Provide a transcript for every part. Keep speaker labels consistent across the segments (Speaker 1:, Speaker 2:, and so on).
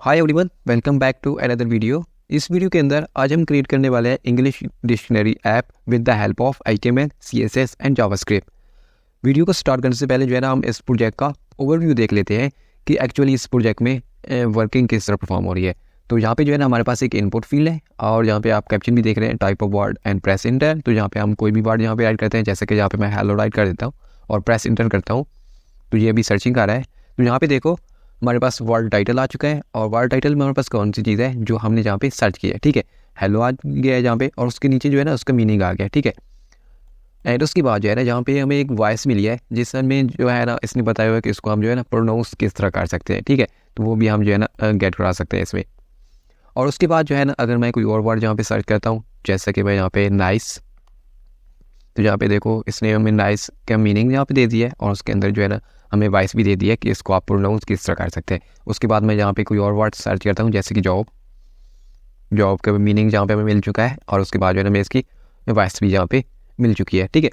Speaker 1: Hi everyone, welcome back to another video. इस video के अंदर आज हम क्रिएट करने वाले हैं English dictionary app with the help of HTML, CSS and JavaScript. Video को स्टार्ट करने से पहले जो है ना हम इस प्रोजेक्ट का ओवरव्यू देख लेते हैं कि एक्चुअली इस प्रोजेक्ट में वर्किंग किस तरह परफॉर्म हो रही है। तो यहाँ पे जो है ना हमारे पास एक इनपुट फील्ड है और यहाँ पे आप कैप्शन भी देख रहे हैं, type of word and press inter. तो यहाँ पे हम कोई भी वर्ड यहाँ पे ऐड करते हैं, जैसे कि यहाँ पे मैं हेलो राइट कर देता हूँ और प्रेस इंटर करता हूँ तो ये अभी सर्चिंग कर रहा है। तो यहाँ पे देखो हमारे पास वर्ड टाइटल आ चुका है और वर्ड टाइटल में हमारे पास कौन सी चीज़ है जो हमने जहाँ पे सर्च किया है, ठीक है। हेलो आ गया है जहाँ पे और उसके नीचे जो है ना उसका मीनिंग आ गया, ठीक है। एंड उसके बाद जो है ना जहाँ पे हमें एक वॉइस मिली है जिसमें जो है ना इसने बताया हुआ है कि इसको हम जो है ना प्रोनाउंस किस तरह कर सकते हैं, ठीक है। तो वो भी हम जो है ना गेट करा सकते हैं इसमें। और उसके बाद जो है ना अगर मैं कोई और वर्ड जहाँ पे सर्च करता हूँ, जैसे कि मैं यहाँ पे नाइस, तो यहाँ पे देखो इसने हमें नाइस का मीनिंग यहाँ पे दे दिया है और उसके अंदर जो है ना हमें वॉइस भी दे दिया है कि इसको आप प्रोनाउंस किस तरह कर सकते हैं। उसके बाद मैं यहाँ पे कोई और वर्ड सर्च करता हूँ, जैसे कि जॉब, जॉब का मीनिंग जहाँ पे हमें मिल चुका है और उसके बाद जो है ना मैं इसकी वॉइस भी यहाँ पे मिल चुकी है, ठीक है।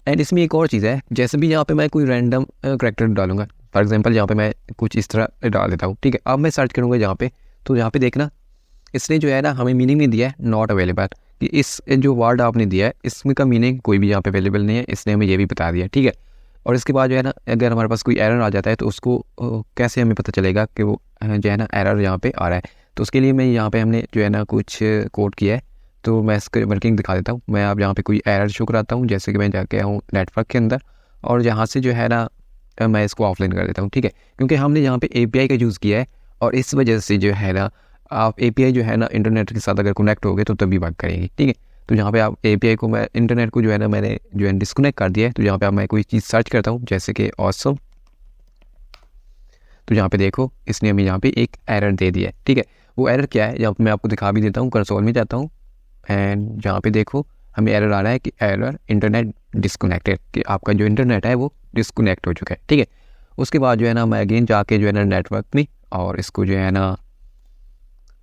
Speaker 1: एंड इसमें एक और चीज़ है, जैसे भी यहाँ पे मैं कोई रैंडम करैक्टर डालूंगा, फॉर एग्जांपल यहाँ पे मैं कुछ इस तरह डाल देता हूँ, ठीक है। अब मैं सर्च करूँगा यहाँ पे, तो यहाँ पे देखना इसने जो है ना हमें मीनिंग नहीं दिया है नॉट अवेलेबल, कि इस जो वर्ड आपने दिया है इसमें का मीनिंग कोई भी यहाँ पे अवेलेबल नहीं है, इसने हमें ये भी बता दिया, ठीक है। और इसके बाद जो है ना अगर हमारे पास कोई एरर आ जाता है तो उसको कैसे हमें पता चलेगा कि वो जो है ना एरर यहाँ पे आ रहा है। तो उसके लिए मैं यहाँ पे हमने जो है ना कुछ कोड किया है, तो मैं इसकी वर्किंग दिखा देता हूँ। मैं आप यहाँ पे कोई एरर शो कराता हूँ, जैसे कि मैं जाके आऊँ नेटवर्क के अंदर और यहाँ से जो है ना मैं इसको ऑफलाइन कर देता हूँ, ठीक है। क्योंकि हमने यहाँ पे API का यूज़ किया है और इस वजह से जो है ना आप API जो है ना इंटरनेट के साथ अगर कनेक्ट हो गए तो तभी वर्क करेंगी, ठीक है। तो यहाँ पे आप API को मैं इंटरनेट को जो है ना मैंने जो है डिस्कनेक्ट कर दिया है। तो यहाँ पे आप मैं कोई चीज़ सर्च करता हूँ, जैसे कि ऑसम, तो यहाँ पे देखो इसने हमें यहाँ पे एक एरर दे दिया है, ठीक है। वो एरर क्या है यहाँ पे मैं आपको दिखा भी देता हूँ। कंसोल में जाता हूँ एंड जहाँ पे देखो हमें एरर आ रहा है कि एरर इंटरनेट डिस्कनेक्टेड, कि आपका जो इंटरनेट है वो डिस्कनेक्ट हो चुका है, ठीक है। उसके बाद जो है ना मैं अगेन जाके जो है ना नेटवर्क में और इसको जो है ना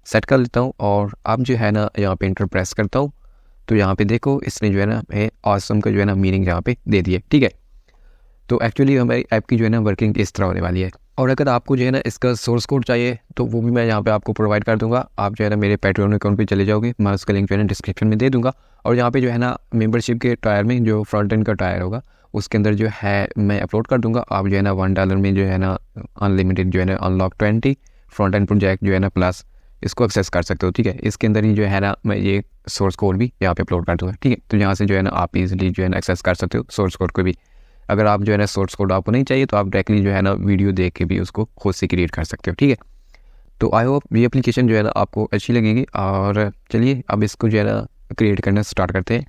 Speaker 1: सेट कर लेता हूँ और अब जो है ना यहाँ पे इंटर प्रेस करता हूँ। तो यहाँ पे देखो इसने जो है ना ऑसम का जो है ना मीनिंग यहाँ पे दे दिया, ठीक है। तो एक्चुअली हमारी ऐप की जो है ना वर्किंग इस तरह होने वाली है। और अगर आपको जो है ना इसका सोर्स कोड चाहिए तो वो भी मैं यहाँ पे आपको प्रोवाइड कर दूंगा। आप जो है ना मेरे पैट्रियन अकाउंट पे चले जाओगे, मैं उसका लिंक जो है ना डिस्क्रिप्शन में दे दूंगा। और यहाँ पे जो है ना मेंबरशिप के टायर में जो फ्रंट एंड का टायर होगा उसके अंदर जो है मैं अपलोड कर दूंगा। आप जो है ना $1 में जो है ना अनलिमिटेड जो है ना अनलॉक 20 फ्रंट एंड प्रोजेक्ट जो है ना प्लस इसको एक्सेस कर सकते हो, ठीक है। इसके अंदर ही जो है ना मैं ये सोर्स कोड भी यहाँ पे अपलोड कर दूँगा, ठीक है। तो यहाँ से जो है ना आप इजीली जो है ना एक्सेस कर सकते हो सोर्स कोड को भी। अगर आप जो है ना सोर्स कोड आपको नहीं चाहिए तो आप डायरेक्टली जो है ना वीडियो देख के भी उसको खुद से क्रिएट कर सकते हो, ठीक है। तो आई होप ये एप्लीकेशन जो है ना आपको अच्छी लगेगी। और चलिए अब इसको जो है ना क्रिएट करना स्टार्ट करते हैं।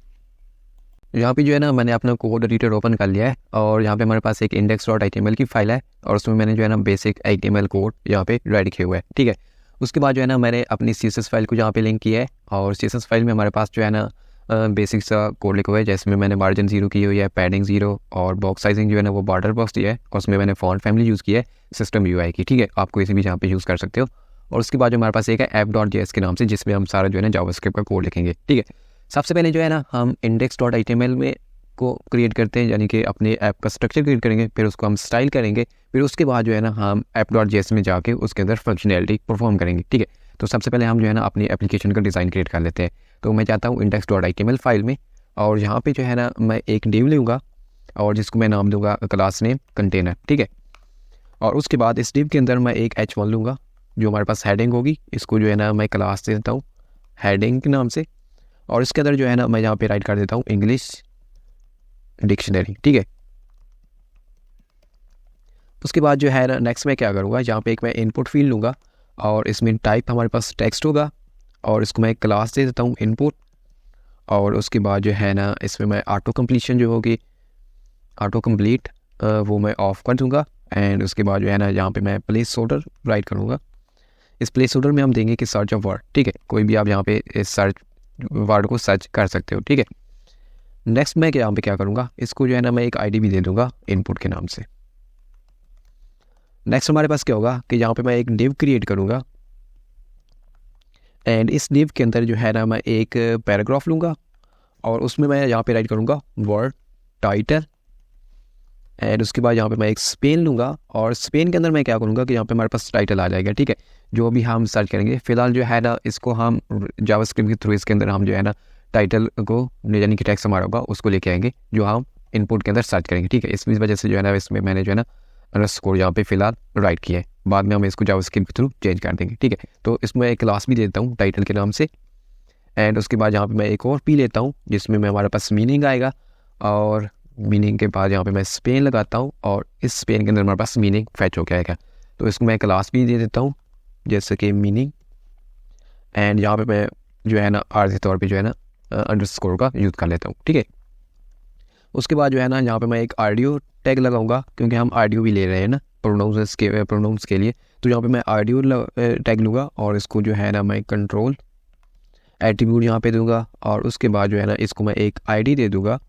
Speaker 1: यहाँ पे जो है ना मैंने अपना कोड एडिटर ओपन कर लिया है और यहाँ पे हमारे पास एक index.html की फाइल है और उसमें मैंने जो है ना बेसिक HTML कोड यहाँ पे रेडी किया हुआ है, ठीक है। उसके बाद जो है ना मैंने अपनी CSS फाइल को यहाँ पे लिंक किया है और CSS फाइल में हमारे पास जो है ना बेसिक सा कोड लिखा हुआ है, जिसमें मैंने मार्जिन 0 की हुई है, पैडिंग 0 और बॉक्स साइजिंग जो है ना वो बॉर्डर बॉक्स दिया है और उसमें मैंने फॉन्ट फैमिली यूज़ किया है सिस्टम UI की, ठीक है। आप कोई से भी यहाँ पे यूज़ कर सकते हो। और उसके बाद जो हमारे पास एक है app.js के नाम से, जिसमें हम सारा जो है ना जावास्क्रिप्ट का कोड लिखेंगे, ठीक है। सबसे पहले जो है ना हम index.html में को क्रिएट करते हैं, यानी कि अपने ऐप का स्ट्रक्चर क्रिएट करेंगे, फिर उसको हम स्टाइल करेंगे, फिर उसके बाद जो है ना हम app.js में जाके उसके अंदर फंक्शनैलिटी परफॉर्म करेंगे, ठीक है। तो सबसे पहले हम जो है ना अपनी एप्लीकेशन का डिज़ाइन क्रिएट कर लेते हैं। तो मैं चाहता हूँ index.html फाइल में और यहाँ पे जो है ना मैं एक डिव लूँगा और जिसको मैं नाम दूंगा क्लास नेम कंटेनर, ठीक है। और उसके बाद इस डिव के अंदर मैं एक h1 लूँगा जो हमारे पास हेडिंग होगी, इसको जो है ना मैं क्लास दे देता हूँ हेडिंग के नाम से। और इसके अंदर जो है ना मैं यहाँ पे राइट कर देता हूँ इंग्लिश डिक्शनरी, ठीक है। उसके बाद जो है ना नेक्स्ट में क्या करूँगा, यहाँ पे एक मैं इनपुट फील्ड लूँगा और इसमें टाइप हमारे पास टेक्स्ट होगा और इसको मैं क्लास दे देता हूँ इनपुट। और उसके बाद जो है ना इसमें मैं ऑटो कंप्लीशन जो होगी, ऑटो कंप्लीट वो मैं ऑफ कर दूँगा। एंड उसके बाद जो है ना यहाँ पे मैं प्लेस होल्डर राइट करूँगा। इस प्लेस होल्डर में हम देंगे कि सर्च ऑफ वर्ड, ठीक है। कोई भी आप यहाँ पे इस सर्च वर्ड को सर्च कर सकते हो, ठीक है। नेक्स्ट मैं यहाँ पे क्या करूँगा, इसको जो है ना मैं एक ID भी दे दूँगा इनपुट के नाम से। नेक्स्ट हमारे पास क्या होगा कि यहाँ पे मैं एक डिव क्रिएट करूँगा एंड इस डिव के अंदर जो है ना मैं एक पैराग्राफ लूँगा और उसमें मैं यहाँ पे राइट करूँगा वर्ड टाइटल एंड उसके बाद यहाँ पे मैं एक स्पेन लूँगा और स्पेन के अंदर मैं क्या करूँगा कि यहाँ पे हमारे पास टाइटल आ जाएगा, ठीक है, जो भी हम सर्च करेंगे। फिलहाल जो है ना इसको हम जावास्क्रिप्ट के थ्रू इसके अंदर हम जो है ना टाइटल को यानी कि टेक्स्ट हमारा होगा उसको लेके आएंगे जो हम इनपुट के अंदर सर्च करेंगे, ठीक है। इस वजह से जो है ना इसमें मैंने जो है ना अंडरस्कोर यहाँ पे फिलहाल राइट किया है, बाद में हम इसको जावास्क्रिप्ट के थ्रू चेंज कर देंगे, ठीक है। तो इसमें एक क्लास भी देता हूँ टाइटल के नाम से। एंड उसके बाद यहाँ पे मैं एक और पी लेता हूँ जिसमें मैं हमारे पास मीनिंग आएगा, और मीनिंग के बाद यहाँ पे मैं स्पेन लगाता हूँ और इस स्पेन के अंदर हमारे पास मीनिंग फैच हो के आएगा। तो इसको मैं क्लास भी दे देता हूँ जैसे कि मीनिंग, एंड यहाँ पे मैं जो है ना आर्जी तौर पे जो है ना अंडरस्कोर का यूज़ कर लेता हूँ, ठीक है। उसके बाद जो है ना यहाँ पे मैं एक ऑडियो टैग लगाऊंगा क्योंकि हम ऑडियो भी ले रहे हैं ना प्रोनाउंस के लिए। तो यहाँ पे मैं ऑडियो टैग लूँगा और इसको जो है ना मैं कंट्रोल एट्रीब्यूट यहाँ पे दूंगा, और उसके बाद जो है ना इसको मैं एक आईडी दे दूंगा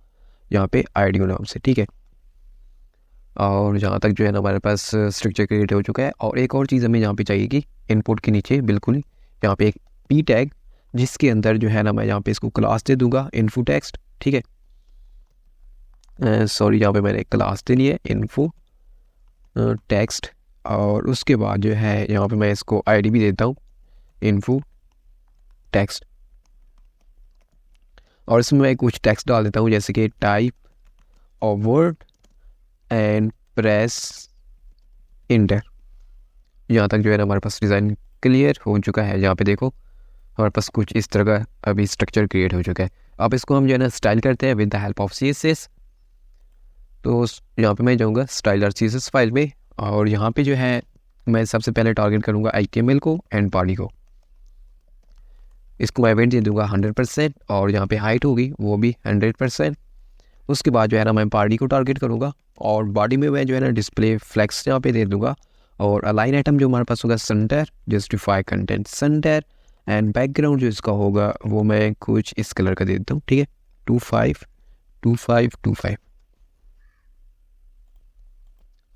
Speaker 1: यहाँ पे आईडियो नाम से, ठीक है। और जहाँ तक जो है ना हमारे पास स्ट्रक्चर क्रिएट हो चुका है। और एक और चीज़ हमें यहाँ पे चाहिए कि इनपुट के नीचे बिल्कुल यहाँ पे एक पी टैग जिसके अंदर जो है ना मैं यहाँ पे इसको क्लास दे दूंगा इन्फो टेक्स्ट, ठीक है। सॉरी यहाँ पे मैंने एक क्लास दे ली है इन्फो टेक्स्ट, और उसके बाद जो है यहाँ पे मैं इसको आईडी भी देता हूँ इन्फो टेक्स्ट, और इसमें मैं कुछ टेक्स्ट डाल देता हूँ जैसे कि टाइप और वर्ड एंड प्रेस इंटर। यहाँ तक जो है ना हमारे पास डिज़ाइन क्लियर हो चुका है। यहाँ पे देखो हमारे पास कुछ इस तरह का अभी स्ट्रक्चर क्रिएट हो चुका है। अब इसको हम जो है ना स्टाइल करते हैं with the help of CSS। तो यहाँ पे मैं जाऊँगा स्टाइलर CSS फाइल में, और यहाँ पे जो है मैं सबसे पहले टारगेट करूँगा HTML को एंड बॉडी को। इसको मैं वेट दे दूँगा 100%, और यहाँ पे हाइट होगी वो भी 100%। उसके बाद जो है ना मैं बॉडी को टारगेट करूँगा, और बॉडी में मैं जो है ना डिस्प्ले फ्लेक्स यहाँ पे दे दूँगा, और अलाइन आइटम जो हमारे पास होगा centre, justify content centre, and background जो इसका होगा वो मैं कुछ इस कलर का दे देता हूँ, ठीक है, 252525।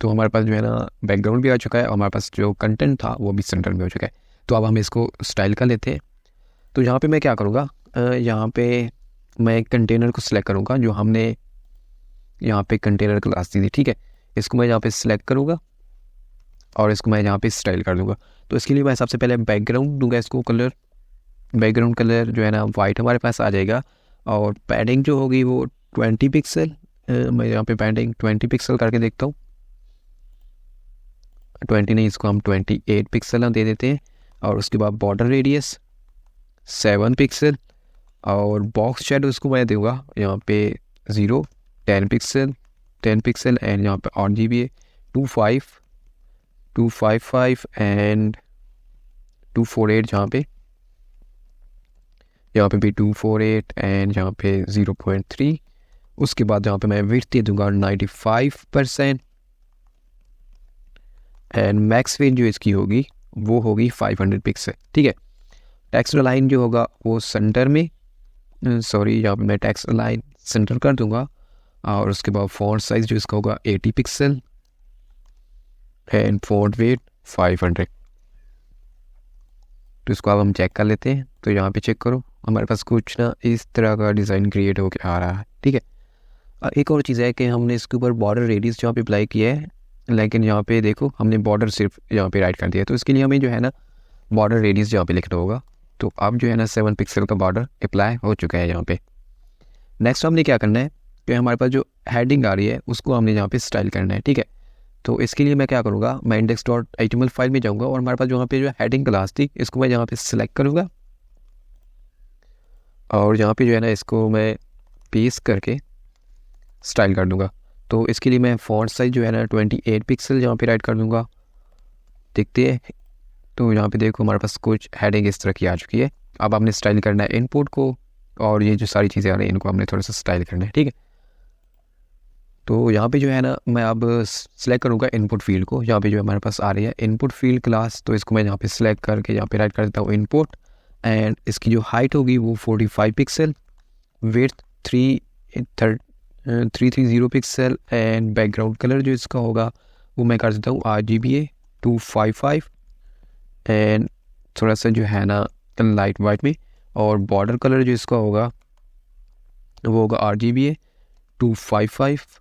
Speaker 1: तो हमारे पास जो है ना बैकग्राउंड भी आ चुका है और हमारे पास जो कंटेंट था वो भी सेंटर में हो चुका है। तो अब हम इसको स्टाइल कर लेते हैं। तो यहाँ पे मैं क्या करूँगा, यहाँ पे मैं कंटेनर को सिलेक्ट करूँगा जो हमने यहाँ पे कंटेनर क्लास दी थी, ठीक है। इसको मैं यहाँ पे सिलेक्ट करूँगा और इसको मैं यहाँ पे स्टाइल कर दूँगा। तो इसके लिए मैं सबसे पहले बैकग्राउंड दूँगा, इसको कलर, बैकग्राउंड कलर जो है ना वाइट हमारे पास आ जाएगा, और पैडिंग जो होगी वो 20 पिक्सल। मैं यहाँ पे पैडिंग 20 पिक्सल करके देखता हूँ, 20 नहीं, इसको हम 28 पिक्सल दे देते हैं। और उसके बाद बॉर्डर रेडियस 7 पिक्सल, और बॉक्स शेडो इसको मैं दूँगा यहाँ पे 10 पिक्सल, एंड यहाँ पे RGB 255 एंड 248, यहाँ पे भी 248 एंड यहाँ पे 0.3। उसके बाद यहाँ पे मैं विड्थ दे दूँगा 95%, एंड मैक्स वेट जो इसकी होगी वो होगी 500 पिक्सल, ठीक है। टेक्स्ट अलाइन जो होगा वो सेंटर में, सॉरी यहाँ पे मैं टेक्स्ट अलाइन सेंटर कर दूंगा, और उसके बाद फॉन्ट साइज जो इसका होगा 80 पिक्सल, एंड फॉन्ट वेट 500। तो इसको अब हम चेक कर लेते हैं। तो यहाँ पे चेक करो हमारे पास कुछ ना इस तरह का डिज़ाइन क्रिएट होकर आ रहा है, ठीक है। एक और चीज़ है कि हमने इसके ऊपर बॉर्डर रेडियस यहाँ पे अप्लाई किया है, लेकिन यहाँ पे देखो हमने बॉर्डर सिर्फ यहाँ पे राइट कर दिया। तो इसके लिए हमें जो है ना बॉर्डर रेडियस यहाँ पे लिखना होगा। तो अब जो है ना 7 पिक्सल का बॉर्डर अप्लाई हो चुका है यहाँ पे। नेक्स्ट हमने क्या करना है कि हमारे पास जो हेडिंग आ रही है उसको हमने यहाँ पे स्टाइल करना है, ठीक है। तो इसके लिए मैं क्या करूँगा, मैं index.html फाइल में जाऊँगा, और हमारे पास यहाँ पे जो हेडिंग क्लास थी इसको मैं यहाँ पे सिलेक्ट करूँगा, और यहाँ पे जो है ना इसको मैं पेस्ट करके स्टाइल कर दूँगा। तो इसके लिए मैं फॉन्ट साइज जो है ना 28 पिक्सल यहाँ पे राइट कर दूँगा, देखते हैं। तो यहाँ पे देखो हमारे पास कुछ हेडिंग इस तरह की आ चुकी है। अब हमने स्टाइल करना है इनपुट को, और ये जो सारी चीज़ें आ रही हैं इनको हमने थोड़ा सा स्टाइल करना है, ठीक है। तो यहाँ पे जो है ना मैं अब सिलेक्ट करूँगा इनपुट फील्ड को। यहाँ पे जो हमारे पास आ रही है इनपुट फील्ड क्लास, तो इसको मैं यहाँ पे सिलेक्ट करके यहाँ पे राइट कर देता हूँ इनपुट, एंड इसकी जो हाइट होगी वो 45 pixel, width 330 pixel, and background colour जो इसका होगा वो मैं कर देता हूँ RGB 255, एंड थोड़ा सा जो है ना लाइट वाइट में, और बॉर्डर कलर जो इसका होगा वो होगा RGB 255,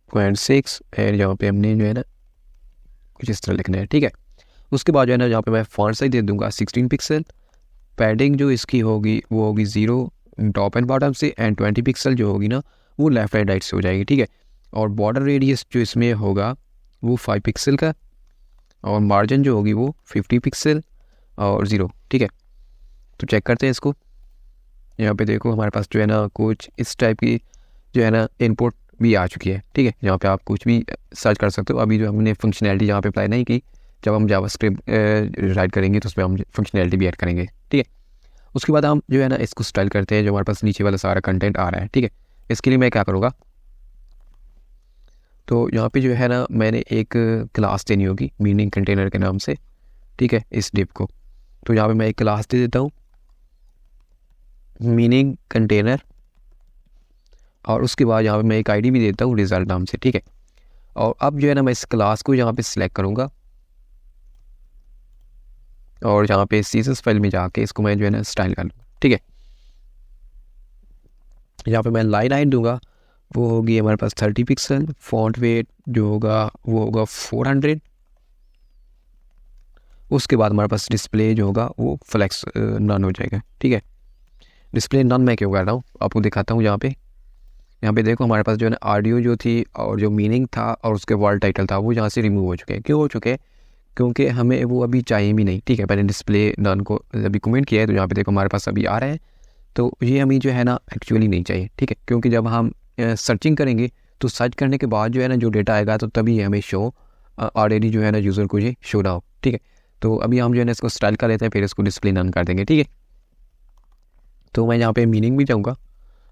Speaker 1: 0.6 एंड यहाँ पे हमने जो है ना कुछ इस तरह लिखना है, ठीक है। उसके बाद जो है ना यहाँ पे मैं फॉन्ट साइज दे दूंगा 16 पिक्सल। पैडिंग जो इसकी होगी वो होगी 0 टॉप एंड बॉटम से, एंड 20 पिक्सल जो होगी ना वो लेफ्ट एंड राइट से हो जाएगी, ठीक है। और बॉर्डर रेडियस जो इसमें होगा वो 5 पिक्सल का, और मार्जिन जो होगी वो 50 पिक्सल और 0, ठीक है। तो चेक करते हैं इसको। यहाँ पे देखो हमारे पास जो है ना कुछ इस टाइप की जो है ना इनपुट भी आ चुकी है, ठीक है। यहाँ पे आप कुछ भी सर्च कर सकते हो। अभी जो हमने फंक्शनैलिटी यहाँ पे अप्लाई नहीं की, जब हम जावास्क्रिप्ट राइट करेंगे तो उसमें हम फंक्शनैलिटी भी ऐड करेंगे, ठीक है। उसके बाद हम जो है ना इसको स्टाइल करते हैं, जो हमारे पास नीचे वाला सारा कंटेंट आ रहा है, ठीक है। इसके लिए मैं क्या करूँगा, तो यहाँ पे जो है ना मैंने एक क्लास देनी होगी मीनिंग कंटेनर के नाम से, ठीक है, इस डिव को। तो यहाँ पे मैं एक क्लास दे देता हूँ मीनिंग कंटेनर, और उसके बाद यहाँ पे मैं एक आईडी भी देता हूँ रिजल्ट नाम से, ठीक है। और अब जो है ना मैं इस क्लास को यहाँ पे सिलेक्ट करूँगा, और यहाँ पे सीएसएस फाइल में जाके इसको मैं जो है ना स्टाइल कर लूँगा, ठीक है। यहाँ पे मैं लाइन हाइट दूंगा, वो होगी हमारे पास 30 पिक्सल। फॉन्ट वेट जो होगा वो होगा 400। उसके बाद हमारे पास डिस्प्ले जो होगा वो फ्लेक्स नन हो जाएगा, ठीक है। डिस्प्ले नन मैं क्यों कर रहा हूँ आपको दिखाता हूँ। यहाँ पे देखो हमारे पास जो है ना ऑडियो जो थी और जो मीनिंग था और उसके वर्ड टाइटल था वो यहाँ से रिमूव हो चुके हैं। क्यों हो चुके हैं, क्योंकि हमें वो अभी चाहिए भी नहीं, ठीक है। मैंने डिस्प्ले नन को अभी कमेंट किया है, तो यहाँ पे देखो हमारे पास अभी आ रहा है। तो ये हमें जो है ना एक्चुअली नहीं चाहिए, ठीक है। क्योंकि जब हम सर्चिंग करेंगे तो सर्च करने के बाद जो है ना जो डेटा आएगा तो तभी हमें शो ऑलरेडी जो है ना यूज़र को ये शो ना हो, ठीक है। तो अभी हम जो है ना इसको स्टाइल कर लेते हैं, फिर इसको डिस्प्ले नन कर देंगे, ठीक है। तो मैं यहाँ पे मीनिंग भी जाऊँगा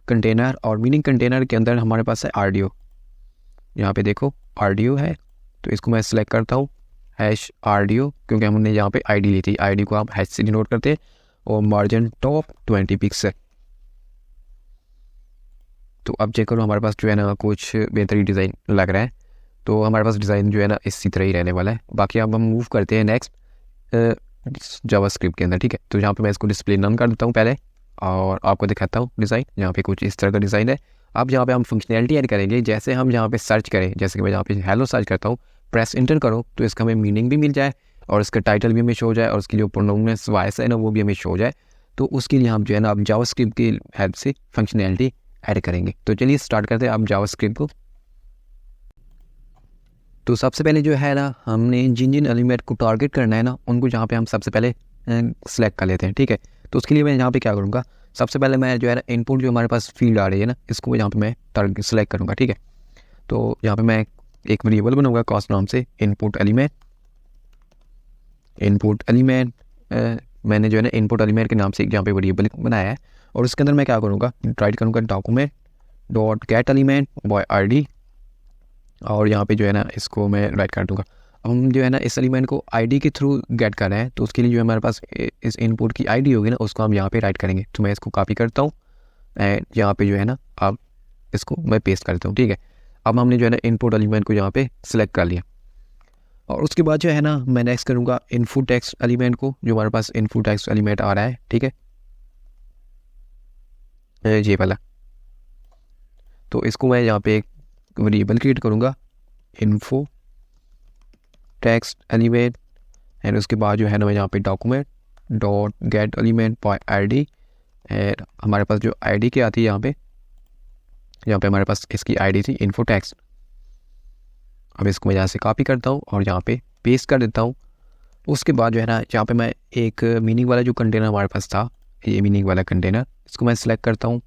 Speaker 1: कंटेनर, और मीनिंग कंटेनर के अंदर हमारे पास है ऑडियो। यहाँ पे देखो ऑडियो है, तो इसको मैं सिलेक्ट करता हूँ हैश ऑडियो, क्योंकि हमने यहाँ पे आईडी ली थी। आईडी को आप हैश से डिनोट करते हैं, और मार्जिन टॉप 20 पिक्सल। तो अब चेक करो हमारे पास जो है ना कुछ बेहतरीन डिज़ाइन लग रहा है। तो हमारे पास डिज़ाइन जो है ना इसी तरह ही रहने वाला है। बाकी अब हम मूव करते हैं नेक्स्ट जावास्क्रिप्ट के अंदर, ठीक है। तो यहाँ पे मैं इसको डिस्प्ले नन कर देता हूँ पहले, और आपको दिखाता हूँ डिज़ाइन। यहाँ पे कुछ इस तरह का डिज़ाइन है। अब यहाँ पे हम फंक्शनैलिटी ऐड करेंगे। जैसे हम यहाँ पे सर्च करें, जैसे कि मैं यहाँ पे हेलो सर्च करता हूँ, प्रेस इंटर करो, तो इसका हमें मीनिंग भी मिल जाए, और इसका टाइटल भी हमें शो हो जाए, और उसकी जो प्रोनाउंस वॉइस है ना वो भी हमें शो हो जाए। तो उसके लिए हम जो है ना अब जावास्क्रिप्ट की हेल्प से फंक्शनैलिटी ऐड करेंगे। तो चलिए स्टार्ट करते हैं अब जावास्क्रिप्ट को। तो सबसे पहले जो है ना हमने जिन जिन एलिमेंट को टारगेट करना है ना उनको जहाँ पे हम सबसे पहले सेलेक्ट कर लेते हैं, ठीक है। तो उसके लिए मैं यहाँ पे क्या करूँगा, सबसे पहले मैं जो है ना इनपुट जो हमारे पास फील्ड आ रही है ना इसको यहाँ पे मैं टारगेट सेलेक्ट करूँगा, ठीक है। तो यहाँ पे मैं एक वेरिएबल बनाऊँगा कॉस्ट नाम से, इनपुट एलिमेंट मैंने जो है ना इनपुट एलिमेंट के नाम से यहाँ पे वेरिएबल बनाया है। और उसके अंदर मैं क्या करूँगा, राइट करूँगा document dot gate element by ID, और यहाँ पे जो है ना इसको मैं राइट कर दूँगा। अब हम जो है ना इस एलिमेंट को आईडी के थ्रू गेट कर रहे हैं, तो उसके लिए जो हमारे पास इस इनपुट की आईडी होगी ना उसको हम यहाँ पे राइट करेंगे। तो मैं इसको कॉपी करता हूँ एंड यहाँ पे जो है ना अब इसको मैं पेस्ट करता हूँ, ठीक है। अब हमने जो है ना इनपुट एलिमेंट को यहाँ पे सिलेक्ट कर लिया, और उसके बाद जो है ना मैं नेक्स्ट करूँगा इनपुट टेक्स्ट एलिमेंट को, जो हमारे पास इनपुट टेक्स्ट एलिमेंट आ रहा है, ठीक है, ये वाला। तो इसको मैं यहाँ पे एक वेरिएबल क्रिएट करूँगा इन्फो टेक्स्ट एलिमेंट, एंड उसके बाद जो है ना मैं यहाँ पे document dot gate element by ID, and हमारे पास जो आईडी क्या आती है यहाँ पे हमारे पास इसकी आईडी थी इन्फो टेक्स्ट। अब इसको मैं यहाँ से कॉपी करता हूँ और यहाँ पे पेस्ट कर देता हूँ। उसके बाद जो है ना यहाँ पे मैं एक मीनिंग वाला जो कंटेनर हमारे पास था, ये मीनिंग वाला कंटेनर, इसको मैं सिलेक्ट करता हूँ।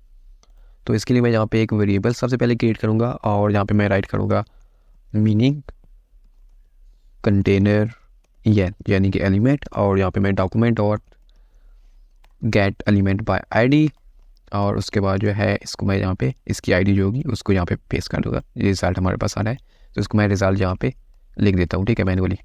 Speaker 1: तो इसके लिए मैं यहाँ पे एक वेरिएबल सबसे पहले क्रिएट करूँगा, और यहाँ पे मैं राइट करूँगा मीनिंग कंटेनर यानी कि एलिमेंट, और यहाँ पे मैं document dot gate element by ID, और उसके बाद जो है इसको मैं यहाँ पे इसकी आईडी जो होगी उसको यहाँ पे पेस्ट कर दूँगा। ये रिजल्ट हमारे पास आ रहा है, तो इसको मैं रिजल्ट यहाँ पे लिख देता हूँ, ठीक है, मैन्युअली।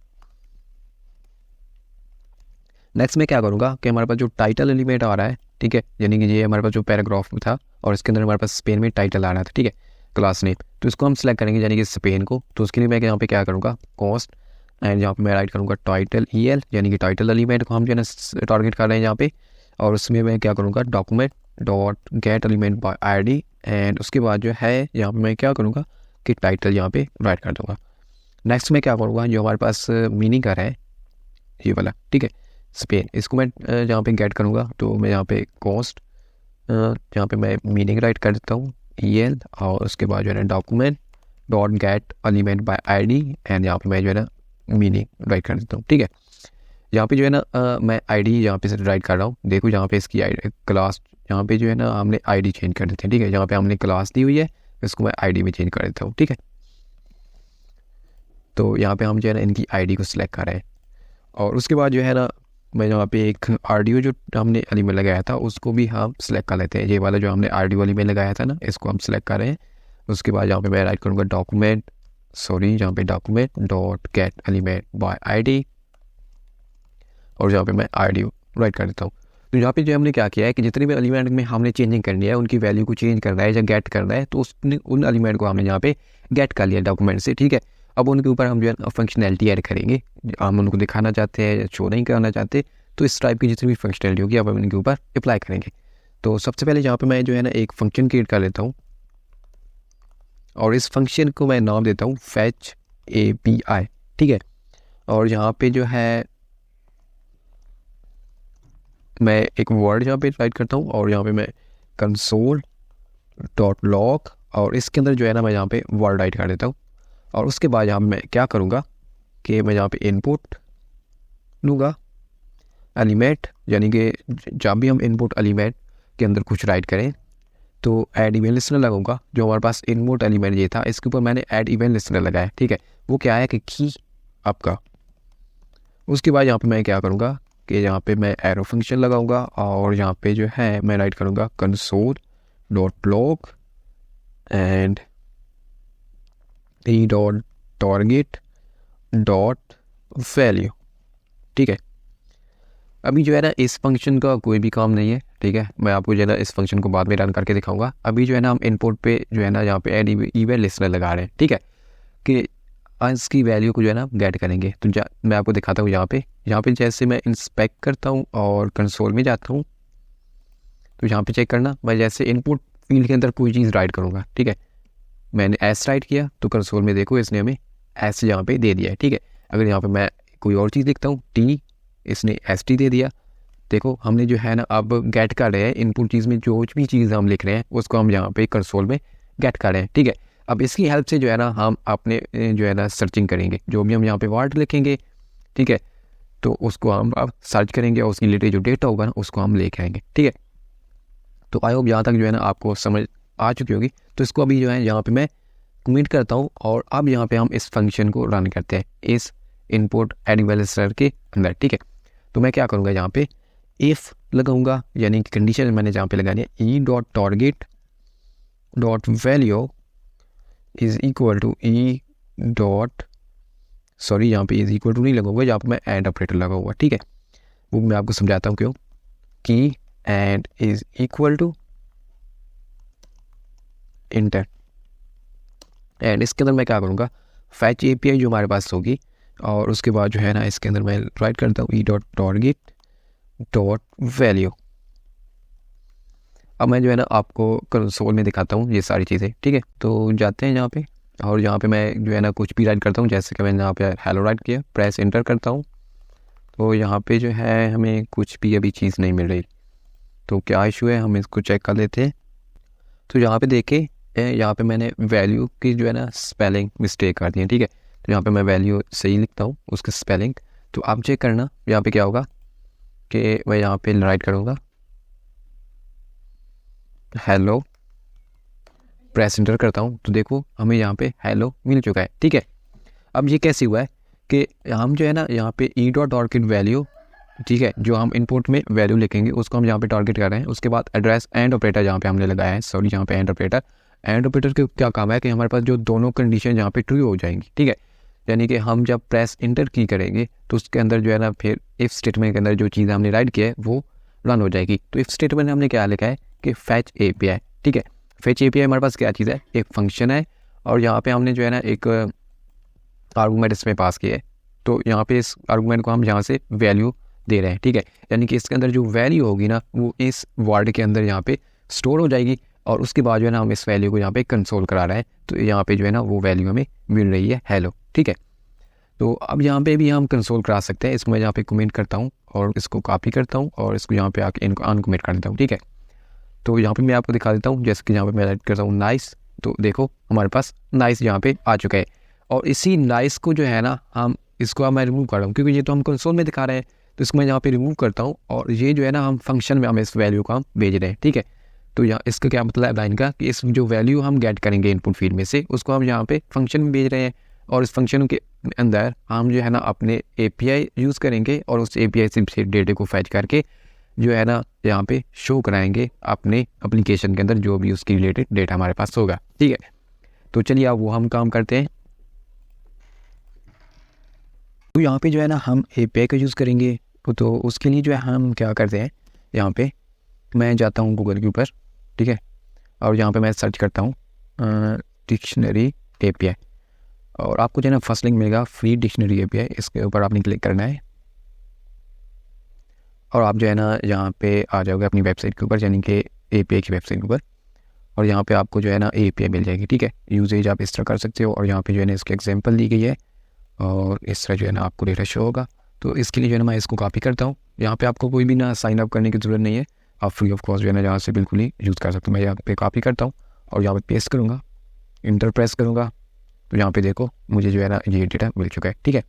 Speaker 1: नेक्स्ट मैं क्या करूँगा कि हमारे पास जो टाइटल एलिमेंट आ रहा है, ठीक है, यानी कि ये हमारे पास जो पैराग्राफ में था और इसके अंदर हमारे पास स्पेन में टाइटल आ रहा था, ठीक है, क्लास नेम, तो इसको हम सिलेक्ट करेंगे यानी कि स्पेन को। तो उसके लिए मैं यहाँ पे क्या करूँगा कॉस्ट, एंड यहाँ पे मैं राइट करूँगा टाइटल EL यानी कि टाइटल एलिमेंट को हम जो है ना टारगेट कर रहे हैं यहाँ पे। और उसमें मैं क्या करूँगा document dot gate element by ID, and उसके बाद जो है यहाँ पे मैं क्या करूँगा कि टाइटल यहाँ पे राइट कर दूँगा। नेक्स्ट मैं क्या करूँगा, जो हमारे पास मीनिंग का है ये वाला, ठीक है, स्पेन, इसको मैं जहाँ पे गेट करूँगा तो मैं यहाँ पे कॉस्ट, जहाँ पे मैं मीनिंग राइट कर देता हूँ EL, और उसके बाद जो है ना document dot gate element by ID, and यहाँ पे मैं जो है ना मीनिंग राइट कर देता हूँ, ठीक है। यहाँ पे जो है ना मैं ID यहाँ पे से राइट कर रहा हूँ। देखो यहाँ पे इसकी क्लास, यहाँ पे जो है ना हमने ID चेंज कर देते हैं, ठीक है। यहाँ पे हमने क्लास दी हुई है, इसको मैं ID में चेंज कर देता हूँ, ठीक है। तो यहाँ पे हम जो है ना इनकी ID को सिलेक्ट कर रहे हैं, और उसके बाद जो है ना मैं यहाँ पे एक RDO जो हमने एलिमेंट लगाया था उसको भी हम सिलेक्ट कर लेते हैं। ये वाला जो हमने RDO एलिमेंट लगाया था ना, इसको हम सिलेक्ट कर रहे हैं। उसके बाद यहाँ पे मैं राइट करूँगा यहाँ पे document dot gate element by ID, और यहाँ पे मैं RDO राइट कर देता हूँ। तो यहाँ पे जो हमने क्या किया है कि जितने भी एलिमेंट में हमने चेंजिंग करनी है, उनकी वैल्यू को चेंज करना है या गेट करना है, तो उसने उन एलिमेंट को हमने यहाँ पे गेट कर लिया डॉक्यूमेंट से, ठीक है। अब उनके ऊपर हम जो है फंक्शनैलिटी ऐड करेंगे, हम उनको दिखाना चाहते हैं या शो नहीं करना चाहते, तो इस टाइप की जितनी भी फंक्शनैलिटी होगी अब हम इनके ऊपर अप्लाई करेंगे। तो सबसे पहले यहाँ पे मैं जो है ना एक फंक्शन क्रिएट कर लेता हूँ, और इस फंक्शन को मैं नाम देता हूँ fetch API, ठीक है। और यहाँ पे जो है मैं एक वर्ड यहाँ पे राइट करता हूँ, और यहाँ पे मैं console.log, और इसके अंदर जो है ना मैं यहाँ पे वर्ड राइट कर देता हूँ। और उसके बाद यहाँ मैं क्या करूँगा कि मैं यहाँ पे इनपुट लूँगा एलिमेंट, यानी कि जब भी हम इनपुट एलिमेंट के अंदर कुछ राइट करें तो ऐड इवेंट लिस्टनर लगाऊंगा। जो हमारे पास इनपुट एलिमेंट ये था, इसके ऊपर मैंने ऐड इवेंट लिस्टनर लगाया, ठीक है। वो क्या है कि की आपका। उसके बाद यहाँ पे मैं क्या करूँगा कि यहाँ पे मैं एरो फंक्शन लगाऊंगा, और यहाँ पे जो है मैं राइट करूँगा console.log एंड e.target.value, ठीक है। अभी जो है ना इस फंक्शन का कोई भी काम नहीं है, ठीक है। मैं आपको जो है ना इस फंक्शन को बाद में रन करके दिखाऊंगा। अभी जो है ना हम इनपुट पे जो है ना यहाँ पे ऐड इवेंट लिस्टनर लगा रहे हैं, ठीक है, कि इसकी वैल्यू को जो है ना गेट करेंगे। तो मैं आपको दिखाता हूँ यहाँ पे जैसे मैं इंस्पेक्ट करता हूँ और कंसोल में जाता हूँ, तो यहाँ पे चेक करना, मैं जैसे इनपुट फील्ड के अंदर कोई चीज़ राइट करूँगा, ठीक है। मैंने S राइट किया तो कंसोल में देखो इसने हमें S यहाँ पे दे दिया है, ठीक है। अगर यहाँ पे मैं कोई और चीज़ लिखता हूँ T, इसने ST दे दिया। देखो हमने जो है ना अब गेट कर रहे हैं इनपुट चीज़ में, जो भी चीज़ हम लिख रहे हैं उसको हम यहाँ पे कंसोल में गेट कर रहे हैं, ठीक है। अब इसकी हेल्प से जो है ना हम अपने जो है ना सर्चिंग करेंगे, जो भी हम यहाँ पे वर्ड लिखेंगे, ठीक है, तो उसको हम अब सर्च करेंगे और उसकी रिलेटेड जो डेटा होगा ना उसको हम लेके आएंगे, ठीक है। तो आई होप यहाँ तक जो है ना आपको समझ आ चुकी होगी। तो इसको अभी जो है यहाँ पे मैं कमिट करता हूँ, और अब यहाँ पे हम इस फंक्शन को रन करते हैं इस इनपुट एडिबल लिस्टनर के अंदर, ठीक है। तो मैं क्या करूँगा, यहाँ पे इफ़ लगाऊंगा, यानी कि कंडीशन मैंने जहाँ पे लगानी है e.target.value इज इक्वल टू यहाँ पे इज इक्वल टू नहीं लगाऊंगा, यहाँ पे मैं एंड ऑपरेटर लगाऊंगा, ठीक है। वो मैं आपको समझाता हूँ क्यों, कि and is equal to enter, and इसके अंदर मैं क्या करूँगा फैच API जो हमारे पास होगी, और उसके बाद जो है ना इसके अंदर मैं राइट करता हूँ e.target.value। अब मैं जो है ना आपको कंसोल में दिखाता हूँ ये सारी चीज़ें, ठीक है। तो जाते हैं यहाँ पे, और यहाँ पे मैं जो है ना कुछ भी राइट करता हूँ, जैसे कि मैंने यहाँ पे हेलो राइट किया, प्रेस इंटर करता हूँ, तो यहाँ पे जो है हमें कुछ भी अभी चीज़ नहीं मिल रही। तो क्या इशू है, हम इसको चेक कर लेते हैं। तो यहाँ पे देखें, यहाँ पे मैंने वैल्यू की जो है ना स्पेलिंग मिस्टेक कर दी है, ठीक है। तो यहाँ पे मैं वैल्यू सही लिखता हूँ उसका स्पेलिंग, तो आप चेक करना यहाँ पे क्या होगा कि मैं यहाँ पे राइट करूँगा हेलो, प्रेस इंटर करता हूँ, तो देखो हमें यहाँ पे हेलो मिल चुका है, ठीक है। अब ये कैसे हुआ है कि हम जो है ना यहाँ पे e.target वैल्यू, ठीक है, जो हम इनपुट में वैल्यू लिखेंगे उसको हम यहाँ पे टारगेट कर रहे हैं। उसके बाद एड्रेस एंड ऑपरेटर जहाँ पे हमने लगाया है, सॉरी यहाँ पे एंड ऑपरेटर के क्या काम है कि हमारे पास जो दोनों कंडीशन यहाँ पे ट्रू हो जाएंगी, ठीक है। यानी कि हम जब प्रेस इंटर की करेंगे तो उसके अंदर जो है ना फिर इफ़ स्टेटमेंट के अंदर जो चीज़ हमने राइट किया है वो रन हो जाएगी। तो इफ़ स्टेटमेंट में हमने क्या लिखा है कि फैच API, ठीक है। फैच API हमारे पास क्या चीज़ है, एक फंक्शन है, और यहाँ पे हमने जो है ना एक आर्गूमेंट इसमें पास किया है। तो यहाँ पे इस आर्गूमेंट को हम यहाँ से वैल्यू दे रहे हैं, ठीक है। यानी कि इसके अंदर जो वैल्यू होगी ना वो इस वर्ड के अंदर यहाँ पे स्टोर हो जाएगी। और उसके बाद जो है ना हम इस वैल्यू को यहाँ पे कंसोल करा रहे हैं, तो यहाँ पे जो है ना वो वैल्यू हमें मिल रही है हेलो, ठीक है। तो अब यहाँ पे भी हम कंसोल करा सकते हैं। इसको मैं यहाँ पे कमेंट करता हूँ और इसको कॉपी करता हूँ और इसको यहाँ पे आके इनको अनकमेंट कर देता हूँ, ठीक है। तो यहाँ पे मैं आपको दिखा देता हूँ, जैसे कि यहाँ पे मैं राइट करता हूँ नाइस, तो देखो हमारे पास नाइस यहाँ पे आ चुका है। और इसी नाइस को जो है ना हम इसको अब मैं रिमूव कर रहा हूँ, क्योंकि ये तो हम कंसोल में दिखा रहे हैं, तो इसको मैं यहाँ पे रिमूव करता हूँ और ये जो है ना हम फंक्शन में हम इस वैल्यू को हम भेज रहे हैं, ठीक है। तो यहाँ इसका क्या मतलब है लाइन का, कि इस जो वैल्यू हम गेट करेंगे इनपुट फील्ड में से, उसको हम यहाँ पे फंक्शन में भेज रहे हैं और इस फंक्शन के अंदर हम जो है ना अपने API यूज़ करेंगे और उस API से डेटा को फैच करके जो है ना यहाँ पे शो कराएंगे अपने एप्लीकेशन के अंदर जो भी उसकी रिलेटेड डेटा हमारे पास होगा, ठीक है। तो चलिए अब वो हम काम करते हैं। तो यहाँ पे जो है ना हम API का यूज़ करेंगे, तो उसके लिए जो है हम क्या करते हैं, यहाँ पे मैं जाता हूँ गूगल के ऊपर, ठीक है, और यहाँ पे मैं सर्च करता हूँ डिक्शनरी API, और आपको जो है ना फर्स्ट लिंक मिलेगा फ्री डिक्शनरी API, इसके ऊपर आपने क्लिक करना है और आप जो है ना यहाँ पे आ जाओगे अपनी वेबसाइट के ऊपर, यानी कि API की वेबसाइट के ऊपर, और यहाँ पे आपको जो है ना API मिल जाएगी, ठीक है। यूजेज आप इस तरह कर सकते हो और यहाँ पे जो है ना इसकी एग्जांपल दी गई है और इस तरह जो है ना आपको डेटा शो होगा। तो इसके लिए जो है ना मैं इसको कॉपी करता हूँ। यहाँ पे आपको कोई भी ना साइन अप करने की ज़रूरत नहीं है, आप फ्री ऑफ कॉस्ट जो है ना यहाँ से बिल्कुल ही यूज़ कर सकते हो। मैं यहाँ पे कॉपी करता हूँ और यहाँ पे पेस्ट करूँगा, इंटर प्रेस करूँगा, तो यहाँ पे देखो मुझे जो है ना ये डेटा मिल चुका है, ठीक है।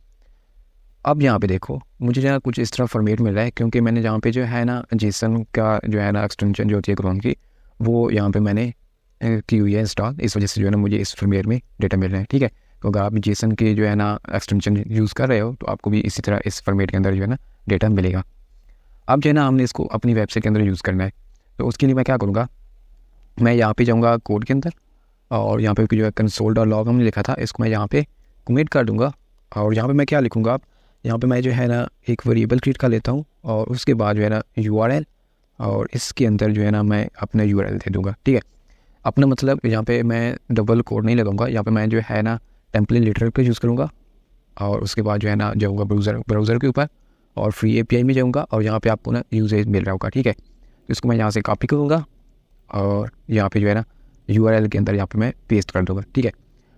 Speaker 1: अब यहाँ पे देखो मुझे जो है कुछ इस तरह फॉर्मेट मिल रहा है, क्योंकि मैंने जहाँ पे जो है ना जेसन का जो है ना एक्सटेंशन जो होती है क्रोम की, वो यहाँ पे मैंने की हुई है इंस्टॉल, इस वजह से जो है ना मुझे इस फॉर्मेट में डेटा मिल रहा है, ठीक है। तो अगर आप जेसन के जो है ना एक्सटेंशन यूज़ कर रहे हो तो आपको भी इसी तरह इस फॉर्मेट के अंदर जो है ना डेटा मिलेगा। अब जो है ना हमने इसको अपनी वेबसाइट के अंदर यूज़ करना है, तो उसके लिए मैं क्या करूँगा, मैं यहाँ पे जाऊँगा कोड के अंदर और यहाँ पे जो है console.log हमने लिखा था, इसको मैं यहाँ पे कमेंट कर दूँगा और यहाँ पे मैं क्या लिखूँगा, आप यहाँ पे मैं जो है ना एक वेरिएबल क्रिएट कर लेता हूँ और उसके बाद जो है ना URL, और इसके अंदर जो है ना मैं अपना URL दे दूँगा, ठीक है। अपना मतलब यहाँ पे मैं डबल कोड नहीं लगाऊंगा, यहाँ पे मैं जो है ना टेम्पलेट लिटरल का यूज़ करूँगा और उसके बाद जो है ना जाऊँगा ब्राउज़र के ऊपर और फ्री API में जाऊँगा और यहाँ पे आपको ना यूजेज मिल रहा होगा, ठीक है। तो इसको मैं यहाँ से कॉपी करूँगा और यहाँ पे जो है ना URL के अंदर यहाँ पे मैं पेस्ट कर दूँगा, ठीक है।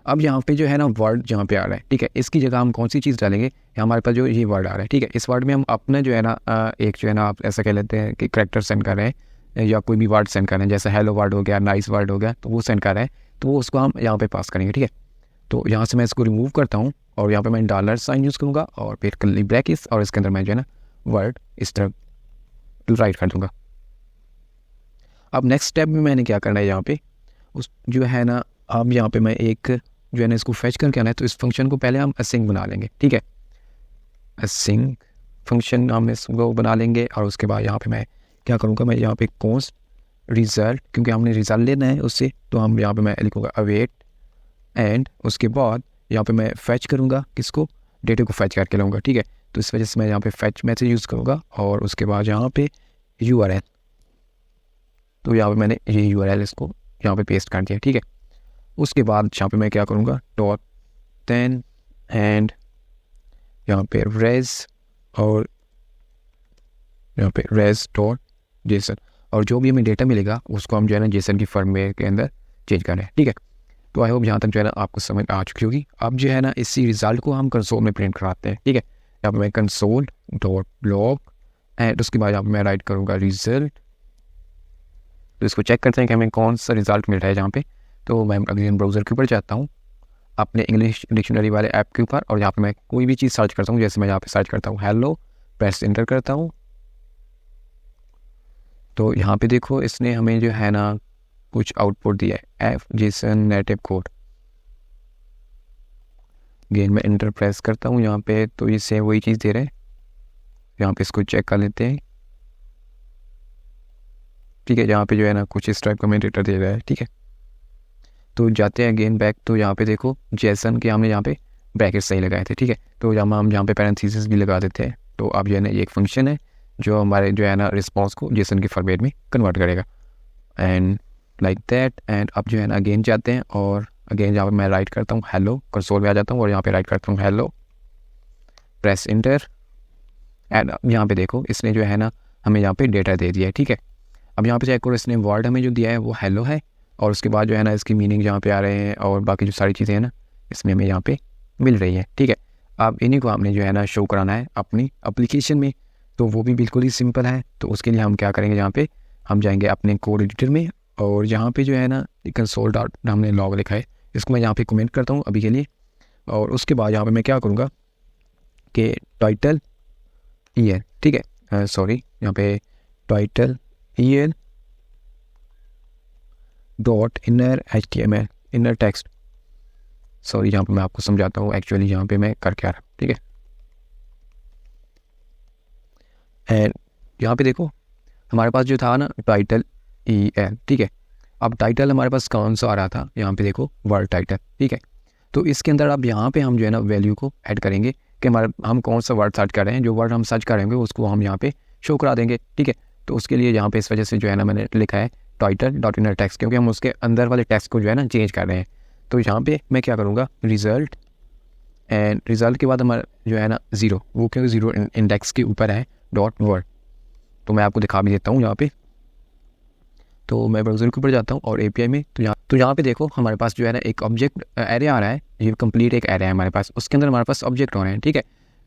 Speaker 1: अब यहाँ पे जो है ना वर्ड जहाँ पे आ रहा है, ठीक है, इसकी जगह हम कौन सी चीज़ डालेंगे, हमारे पास जो ये वर्ड आ रहा है, ठीक है, इस वर्ड में हम अपना जो है ना एक जो है ना आप ऐसा कह लेते हैं कि करैक्टर सेंड कर रहे हैं या कोई भी वर्ड सेंड कर रहे हैं, जैसे हेलो वर्ड हो गया, नाइस वर्ड हो गया, तो वो सेंड कर रहे हैं, तो वो उसको हम यहाँ पे पास करेंगे, ठीक है। तो यहाँ से मैं इसको रिमूव करता हूँ और यहाँ पे मैं $साइन यूज़ करूँगा और फिर कर्ली ब्रैकेट्स और इसके अंदर मैं जो है ना वर्ड इस तरह राइट कर दूँगा। अब नेक्स्ट स्टेप में मैंने क्या करना है, यहाँ पे उस जो है ना अब यहाँ पे मैं एक जो है ना इसको फैच करके आना है, तो इस फंक्शन को पहले हम असिंग बना लेंगे, ठीक है। असिंग फंक्शन हम इसको बना लेंगे और उसके बाद यहाँ पे मैं क्या करूँगा, मैं यहाँ पे कॉन्स्ट रिज़ल्ट, क्योंकि हमने रिज़ल्ट लेना है उससे, तो हम यहाँ पे मैं लिखूँगा अवेट एंड उसके बाद यहाँ पे मैं फैच करूँगा, किसको, डेटा को फैच करके लाऊंगा, ठीक है। तो इस वजह से मैं यहाँ पे फैच मैसेज यूज़ करूँगा और उसके बाद यहाँ पे URL, तो यहाँ पे मैंने ये URL इसको यहाँ पे पेस्ट कर दिया, ठीक है। उसके बाद यहाँ पे मैं क्या करूँगा .10 एंड यहाँ पे रेज और यहाँ पे res.json, और जो भी हमें डेटा मिलेगा उसको हम जो है ना जेसन की फॉर्मेट के अंदर चेंज कर रहे हैं, ठीक है। तो आई होप यहाँ तक जो है ना आपको समझ आ चुकी होगी। अब जो है ना इसी रिजल्ट को हम कंसोल में प्रिंट कराते हैं, ठीक है। यहाँ पे मैं console.log एंड उसके बाद यहाँ पे मैं राइट करूँगा रिजल्ट, तो इसको चेक करते हैं कि हमें कौन सा रिजल्ट मिल रहा है जहाँ पे। तो मैं अगेन ब्राउज़र के ऊपर जाता हूँ अपने इंग्लिश डिक्शनरी वाले ऐप के ऊपर और यहाँ पे मैं कोई भी चीज़ सर्च करता हूँ, जैसे मैं यहाँ पे सर्च करता हूँ हेलो, प्रेस इंटर करता हूँ, तो यहाँ पे देखो इसने हमें जो है ना कुछ आउटपुट दिया है JSON नेटिव कोड। अगेन मैं इंटर प्रेस करता हूँ यहाँ पे, तो ये सेम वही चीज़ दे रहे हैं, यहाँ पे इसको चेक कर लेते हैं, ठीक है। यहाँ पे जो है ना कुछ इस टाइप का मेटाडेटा दे रहा है, ठीक है। तो जाते हैं अगेन बैक, तो यहाँ पे देखो जेसन के हमने यहाँ पे ब्रैकेट सही लगाए थे, ठीक है। तो हम यहाँ पे पैरेंथेसिस भी लगा देते हैं। तो अब जो है ना ये एक फंक्शन है जो हमारे जो है ना रिस्पॉन्स को जेसन के फॉर्मेट में कन्वर्ट करेगा एंड लाइक दैट। एंड अब जो है ना अगेन जाते हैं और अगेन यहाँ पे मैं राइट करता हूँ हेलो, कंसोल में आ जाता हूँ और यहाँ पे राइट करता हूँ हेलो, प्रेस इंटर एंड यहाँ पे देखो इसने जो है ना हमें यहाँ पे डेटा दे दिया है, ठीक है। अब यहाँ पे चेक करो, इसने वर्ड हमें जो दिया है वो हेलो है, और उसके बाद जो है ना इसकी मीनिंग जहाँ पे आ रहे हैं और बाकी जो सारी चीज़ें हैं ना इसमें हमें यहाँ पे मिल रही है। ठीक है, अब इन्हीं को हमने जो है ना शो कराना है अपनी एप्लीकेशन में, तो वो भी बिल्कुल ही सिंपल है। तो उसके लिए हम क्या करेंगे, यहाँ पे हम जाएंगे अपने कोड एडिटर में, और यहाँ पे जो है ना कंसोल डॉट हमने लॉग लिखा है, इसको मैं यहाँ पे कमेंट करता हूँ अभी के लिए। और उसके बाद यहाँ पे मैं क्या करूँगा कि टाइटल ईयर, ठीक है, सॉरी यहाँ पे title year dot inner HTML inner text, sorry यहाँ पे मैं आपको समझाता हूँ एक्चुअली यहाँ पे मैं कर क्या रहा हूँ। ठीक है, एंड यहाँ पे देखो हमारे पास जो था ना टाइटल EL, ठीक है। अब टाइटल हमारे पास कौन सा आ रहा था, यहाँ पे देखो वर्ड टाइटल, ठीक है। तो इसके अंदर अब यहाँ पे हम जो है ना वैल्यू को ऐड करेंगे कि हम कौन सा वर्ड सर्च कर रहे हैं, जो वर्ड हम सर्च करेंगे उसको हम यहाँ पे शो करा देंगे। ठीक है, तो उसके लिए यहाँ पे इस वजह से जो है ना मैंने लिखा है टाइटल डॉट इनर टेक्स्ट, क्योंकि हम उसके अंदर वाले टेक्स्ट को जो है ना चेंज कर रहे हैं। तो यहाँ पे मैं क्या करूँगा, रिजल्ट, एंड रिजल्ट के बाद हमारा जो है ना ज़ीरो, वो क्योंकि ज़ीरो इंडेक्स के ऊपर है, डॉट वर्ड। तो मैं आपको दिखा भी देता हूँ यहाँ पे, तो मैं ब्राउज़र के ऊपर जाता हूँ और API में, तो यहाँ पे देखो हमारे पास जो है ना एक ऑब्जेक्ट एरे आ रहा है, ये कंप्लीट एक एरे है हमारे पास, उसके अंदर हमारे पास ऑब्जेक्ट हो रहे हैं। ठीक है,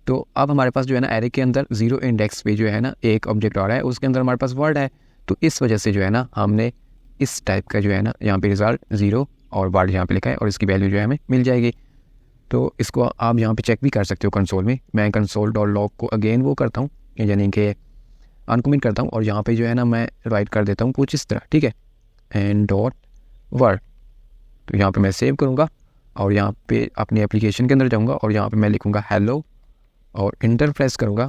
Speaker 1: तो अब हमारे पास जो है ना एरे के अंदर ज़ीरो इंडेक्स पे जो है ना एक ऑब्जेक्ट आ रहा है, उसके अंदर हमारे पास वर्ड है। तो इस वजह से जो है ना हमने इस टाइप का जो है ना यहाँ पे रिजल्ट ज़ीरो और वर्ड यहाँ पे लिखा है, और इसकी वैल्यू जो है हमें मिल जाएगी। तो इसको आप यहाँ पे चेक भी कर सकते हो कंसोल में। मैं कंसोल डॉट लॉग को अगेन वो करता हूँ, यानी कि अनकमेंट करता हूँ, और यहाँ पे जो है ना मैं राइट कर देता हूँ कुछ इस तरह। ठीक है, एंड डॉट वर्ड, तो यहाँ पे मैं सेव करूँगा और यहाँ पे अपनी एप्लीकेशन के अंदर जाऊँगा और यहाँ पे मैं लिखूँगा हेलो और इंटर प्रेस करूँगा।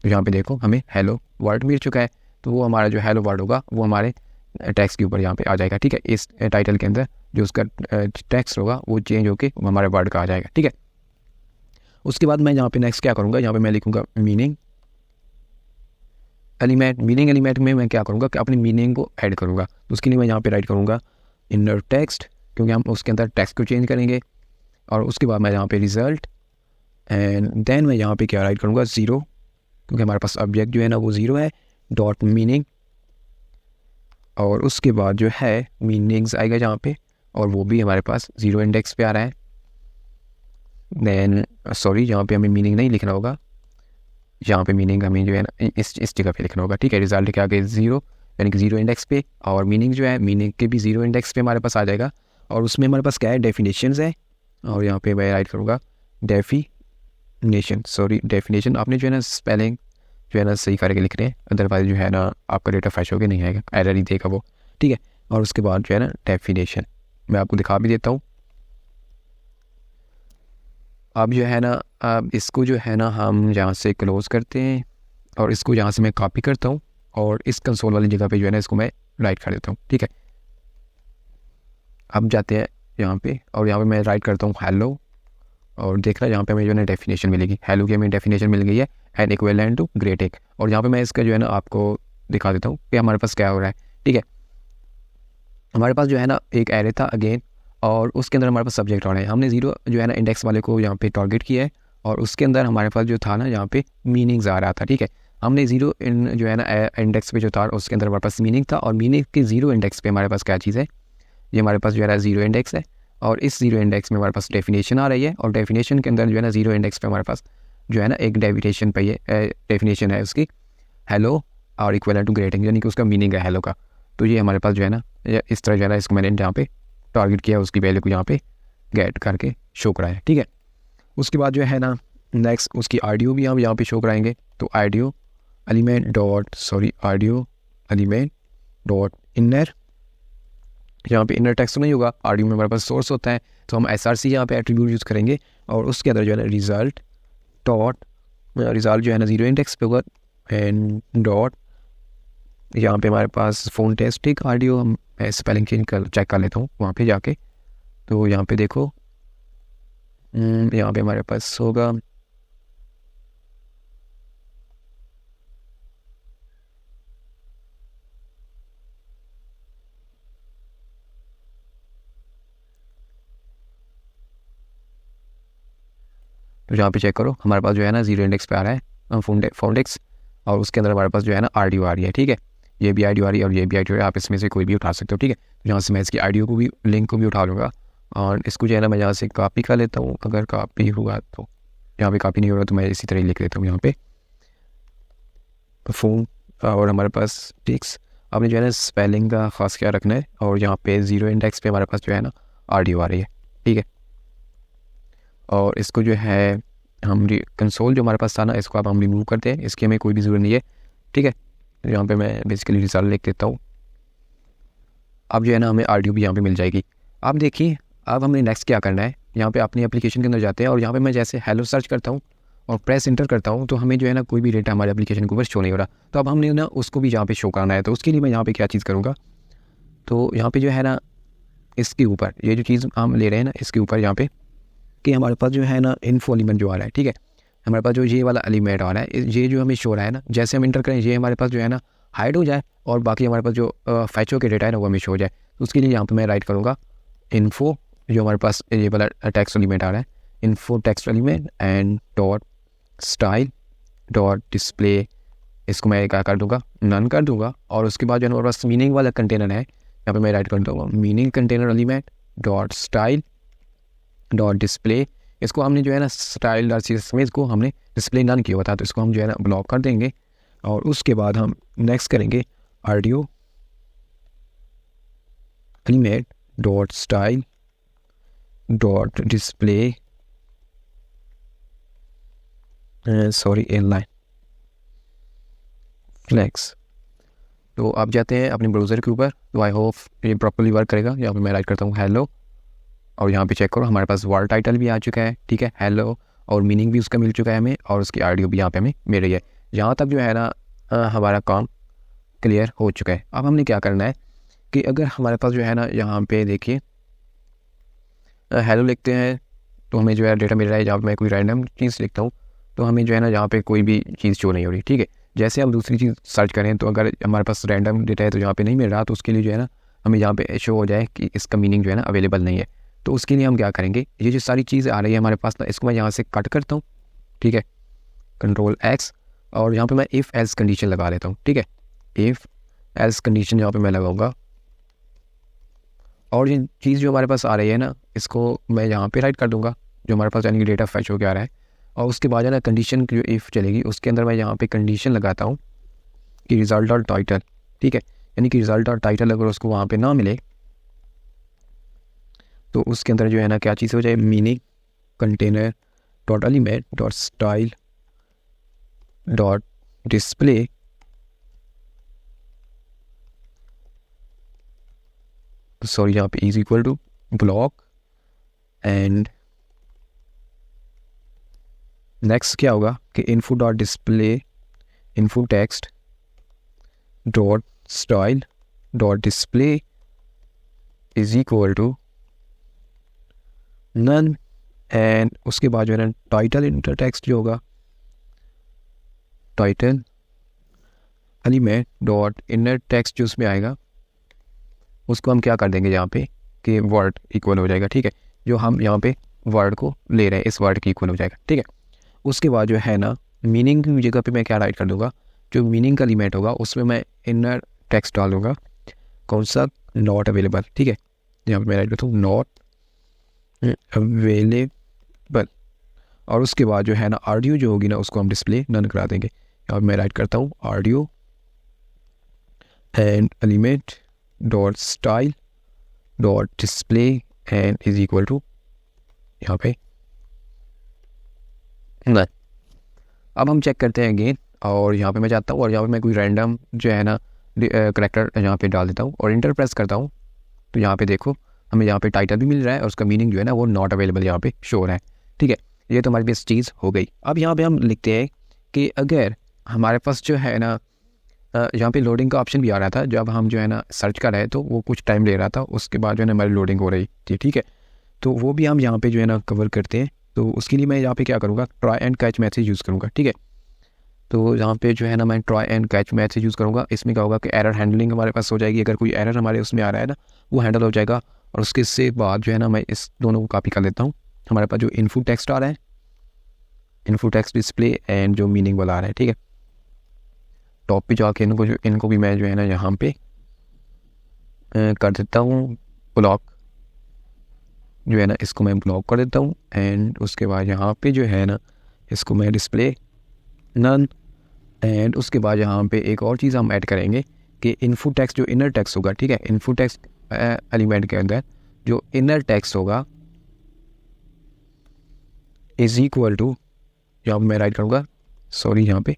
Speaker 1: तो यहाँ पे देखो हमें हेलो वर्ड मिल चुका है, तो वो हमारा जो हेलो वर्ड होगा वो हमारे टेक्स्ट के ऊपर यहाँ पे आ जाएगा। ठीक है, इस टाइटल के अंदर जो उसका टेक्स्ट होगा वो चेंज होके हमारे वर्ड का आ जाएगा। ठीक है, उसके बाद मैं यहाँ पे नेक्स्ट क्या करूँगा, यहाँ पे मैं लिखूँगा मीनिंग एलिमेंट। मीनिंग एलिमेंट में मैं क्या करूँगा कि अपनी मीनिंग को ऐड करूँगा। तो उसके लिए मैं यहाँ पे राइट करूँगा इनर टेक्स्ट, क्योंकि हम उसके अंदर टेक्स्ट को चेंज करेंगे। और उसके बाद मैं यहाँ पे रिजल्ट, एंड देन मैं यहाँ पे क्या राइट करूँगा ज़ीरो, क्योंकि हमारे पास ऑब्जेक्ट जो है ना वो ज़ीरो है, डॉट मीनिंग, और उसके बाद जो है मीनिंग्स आएगा यहाँ पे, और वो भी हमारे पास ज़ीरो इंडेक्स पे आ रहा है। देन सॉरी यहाँ पे हमें मीनिंग नहीं लिखना होगा, यहाँ पे मीनिंग हमें जो है ना इस जगह पे लिखना होगा। ठीक है, रिजल्ट के आगे ज़ीरो यानी कि ज़ीरो इंडेक्स पे, और मीनिंग जो है मीनिंग के भी ज़ीरो इंडेक्स पे हमारे पास आ जाएगा। और उसमें हमारे पास क्या है, डेफिनेशंस है, और यहाँ पे मैं राइट करूँगा डेफिनेशन। सॉरी डेफिनेशन, आपने जो है ना स्पेलिंग जो है ना सही करके लिख रहे हैं, अदरवाइज जो है ना आपका डेटा फ्रेश होकर नहीं आएगा, एरर ही देगा वो। ठीक है, और उसके बाद जो है ना डेफिनेशन मैं आपको दिखा भी देता हूँ। अब जो है ना अब इसको जो है ना हम यहाँ से क्लोज़ करते हैं, और इसको यहाँ से मैं कॉपी करता हूँ, और इस कंसोल वाली जगह पे जो है ना इसको मैं राइट कर देता हूँ। ठीक है, अब जाते हैं यहाँ पे, और यहाँ पे मैं राइट करता हूँ हेलो, और देखना यहाँ पे हमें जो है ना डेफिनेशन मिलेगी, हेलो की हमें डेफिनेशन मिल गई है, एंड इक्विवेलेंट टू ग्रेट एक। और यहाँ पे मैं इसका जो है ना आपको दिखा देता हूँ कि हमारे पास क्या हो रहा है। ठीक है, हमारे पास जो है ना एक एरे था अगेन, और उसके अंदर हमारे पास सब्जेक्ट आ रहे हैं। हमने ज़ीरो जो है ना इंडेक्स वाले को यहाँ पे टारगेट किया है, और उसके अंदर हमारे पास जो था ना यहाँ पे मीनिंग्स आ रहा था। ठीक है, हमने ज़ीरो जो है ना इंडेक्स पे जो था उसके अंदर हमारे पास मीनिंग था, और मीनिंग के ज़ीरो इंडेक्स पे हमारे पास क्या चीज़ है, ये हमारे पास जो है ना ज़ीरो इंडेक्स है, और इस ज़ीरो इंडेक्स में हमारे पास डेफिनेशन आ रही है, और डेफिनेशन के अंदर जो है ना ज़ीरो इंडेक्स पे हमारे पास जो है ना एक डेफिनेशन पे ये डेफिनेशन है उसकी हेलो और इक्वल टू ग्रेटिंग, यानी कि उसका मीनिंग है हेलो का। तो ये हमारे पास जो है ना इस तरह जो है ना इसको मैंने यहाँ पे टारगेट किया, उसकी वैल्यू को यहाँ पे गेट करके शो कराया। ठीक है, उसके बाद जो है ना नेक्स्ट उसकी ऑडियो भी हम यहाँ पे शो कराएंगे। तो ऑडियो एलिमेंट डॉट इनर, यहाँ पे इनर टेक्स्ट तो नहीं होगा, ऑडियो में हमारे पास सोर्स होता है, तो हम src यहाँ पे एट्रीब्यूट यूज़ करेंगे, और उसके अंदर जो है ना रिजल्ट जो है ना ज़ीरो इंडेक्स पे होगा, एंड डॉट यहाँ पे हमारे पास फोनटेस्टिक ऑडियो, हम स्पेलिंग चेक कर लेता हूँ वहाँ पे जाके। तो यहाँ पे देखो यहाँ पे हमारे पास होगा तो यहाँ पे चेक करो हमारे पास जो है ना ज़ीरो इंडेक्स पे आ रहा है फोनटेक्स, और उसके अंदर हमारे पास जो है ना ऑडियो आ रही है। ठीक है, ये भी आईडी आ रही है और ये भी आईडी आ रही है, आप इसमें से कोई भी उठा सकते हो, ठीक है। तो यहाँ से मैं इसकी आईडियो को भी, लिंक को भी उठा लूँगा और इसको जो है ना मैं यहाँ से कॉपी कर लेता हूँ। अगर कॉपी हुआ तो, यहाँ पे कॉपी नहीं हो रहा तो मैं इसी तरह लिख लेता हूँ यहाँ पे फ़ोन। और हमारे पास टिक्स, आपने जो है ना स्पेलिंग का ख़ास क्या रखना है। और यहाँ पे 0 इंडेक्स पे हमारे पास जो है ना ऑडियो आ रही है, ठीक है। और इसको जो है हम कंसोल जो हमारे पास था ना, इसको अब हम रिमूव करते हैं, इसकी हमें कोई भी ज़रूरत नहीं है, ठीक है। यहाँ पे मैं बेसिकली रिजल्ट लिख देता हूँ। अब जो है ना हमें ऑडियो भी यहाँ पे मिल जाएगी। अब देखिए अब हमें नेक्स्ट क्या करना है, यहाँ पे अपनी एप्लीकेशन के अंदर जाते हैं और यहाँ पे मैं जैसे हेलो सर्च करता हूँ और प्रेस इंटर करता हूँ तो हमें जो है ना कोई भी डेटा हमारे एप्लीकेशन के ऊपर शो नहीं हो रहा। तो अब हमने ना उसको भी यहाँ पे शो करना है। तो उसके लिए मैं यहाँ पे क्या चीज़ करूँगा, तो यहाँ पे जो है ना इसके ऊपर ये जो चीज़ हम ले रहे हैं ना, इसके ऊपर यहाँ पे कि हमारे पास जो है ना इन्फो एलिमेंट जो आ रहा है, ठीक है। हमारे पास जो ये वाला एलिमेंट आ रहा है, ये जो हमें शो रहा है ना, जैसे हम इंटर करें ये हमारे पास जो है ना हाइड हो जाए और बाकी हमारे पास जो फैचो के डेटा है ना वो हमें शो हो जाए। तो उसके लिए यहाँ पे मैं राइट करूँगा इन्फो, जो हमारे पास ये वाला टेक्स्ट एलिमेंट आ रहा है, info text element and dot style dot display, इसको मैं क्या कर दूँगा, नन कर दूँगा। और उसके बाद जो है हमारे पास मीनिंग वाला कंटेनर है, यहाँ पे मैं राइट कर दूँगा meaning container element dot style dot display. इसको हमने जो है ना स्टाइल डॉट सी में इसको हमने डिस्प्ले नन किया हुआ था, तो इसको हम जो है ना ब्लॉक कर देंगे। और उसके बाद हम नेक्स्ट करेंगे audio element dot style dot display, sorry inline flex. तो आप जाते हैं अपने ब्राउज़र के ऊपर, तो आई होप ये प्रॉपर्ली वर्क करेगा। यहाँ पे मैं राइट करता हूँ हेलो और यहाँ पे चेक करो हमारे पास वर्ड टाइटल भी आ चुका है, ठीक है, हेलो, और मीनिंग भी उसका मिल चुका है हमें, और उसकी ऑडियो भी यहाँ पे हमें मिल रही है। यहाँ तक जो है ना हमारा काम क्लियर हो चुका है। अब हमने क्या करना है कि अगर हमारे पास जो है ना यहाँ पे देखिए हेलो लिखते हैं तो हमें जो है डेटा मिल रहा है। जहाँ पर मैं कोई रैंडम चीज़ लिखता हूँ तो हमें जो है ना यहाँ पे कोई भी चीज़ शो नहीं हो रही, ठीक है। जैसे हम दूसरी चीज़ सर्च करें तो अगर हमारे पास रैंडम डेटा है तो यहाँ पे नहीं मिल रहा, तो उसके लिए जो है ना हमें यहाँ पे शो हो जाए कि इसका मीनिंग जो है ना अवेलेबल नहीं है। तो उसके लिए हम क्या करेंगे, ये जो सारी चीज़ें आ रही है हमारे पास ना, इसको मैं यहाँ से कट करता हूँ, ठीक है, कंट्रोल एक्स, और यहाँ पे मैं इफ़ एल्स कंडीशन लगा लेता हूँ, ठीक है। इफ़ एल्स कंडीशन यहाँ पे मैं लगाऊंगा और ये चीज़ जो हमारे पास आ रही है ना, इसको मैं यहाँ पे राइट कर दूँगा, जो हमारे पास यानी कि डेटा फैच हो के आ रहा है। और उसके बाद है ना कंडीशन की जो इफ़ चलेगी उसके अंदर मैं यहाँ पे कंडीशन लगाता हूँ कि रिजल्ट और टाइटल, ठीक है, यानी कि रिजल्ट और टाइटल अगर उसको वहाँ पे ना मिले तो उसके अंदर जो है ना क्या चीज़ हो जाए, meaning container dot element dot style dot display sorry यहाँ पे is equal to block. And next क्या होगा कि info dot display info text dot style dot display is equal to none. And उसके बाद जो है ना टाइटल इंटर टेक्स्ट जो होगा, title element dot inner text जो उसमें आएगा उसको हम क्या कर देंगे यहाँ पे कि वर्ड इक्वल हो जाएगा, ठीक है, जो हम यहाँ पे वर्ड को ले रहे हैं इस वर्ड की इक्वल हो जाएगा, ठीक है। उसके बाद जो है ना मीनिंग की जगह पे मैं क्या राइट कर दूँगा, जो मीनिंग का एलिमेंट होगा उसमें मैं इनर टेक्स्ट डालूँगा, कौन सा, नॉट अवेलेबल, ठीक है। यहाँ पे मैं राइट करता हूँ नॉट अवेलेबल। और उसके बाद जो है ना ऑडियो जो होगी ना उसको हम डिस्प्ले नन करा देंगे। और मैं राइट करता हूँ audio and element dot style dot display and is equal to यहाँ पे नन। अब हम चेक करते हैं अगेन, और यहाँ पे मैं जाता हूँ और यहाँ पे मैं कोई रैंडम जो है ना करैक्टर यहाँ पे डाल देता हूँ और इंटर प्रेस करता हूँ। तो यहाँ पे देखो हमें यहाँ पे टाइटल भी मिल रहा है और उसका मीनिंग जो है ना वो नॉट अवेलेबल यहाँ पे शो हो रहा है, ठीक है। ये तो हमारी बेस्ट चीज़ हो गई। अब यहाँ पे हम लिखते हैं कि अगर हमारे पास जो है ना यहाँ पे लोडिंग का ऑप्शन भी आ रहा था, जब हम जो है ना सर्च कर रहे तो वो कुछ टाइम ले रहा था, उसके बाद जो है ना हमारी लोडिंग हो रही थी, ठीक है। तो वो भी हम यहाँ पे जो है ना कवर करते हैं। तो उसके लिए मैं यहाँ पे क्या करूँगा, try and catch message use करूँगा, ठीक है। तो यहाँ पे जो है ना मैं try and catch message use करूँगा। इसमें क्या होगा कि एरर हैंडलिंग हमारे पास हो जाएगी, अगर कोई एरर हमारे उसमें आ रहा है ना वो हैंडल हो जाएगा। और उसके से बाद जो है ना मैं इस दोनों को कॉपी कर लेता हूँ। हमारे पास जो इन्फो टेक्स्ट आ रहा है, इन्फो टेक्स्ट डिस्प्ले एंड जो मीनिंग वाला आ रहा है, ठीक है, टॉप पे जाके इनको भी मैं जो है ना यहाँ पे कर देता हूँ ब्लॉक, जो है ना इसको मैं ब्लॉक कर देता हूँ। एंड उसके बाद यहाँ पे जो है ना इसको मैं डिस्प्ले नन। एंड उसके बाद यहाँ पे एक और चीज़ हम ऐड करेंगे कि इन्फो टेक्स्ट जो इनर टेक्स्ट होगा, ठीक है, इन्फो टेक्स्ट एलिमेंट के अंदर जो इनर टेक्स्ट होगा इज इक्वल टू, यहाँ पर मैं राइट करूँगा, सॉरी यहाँ पे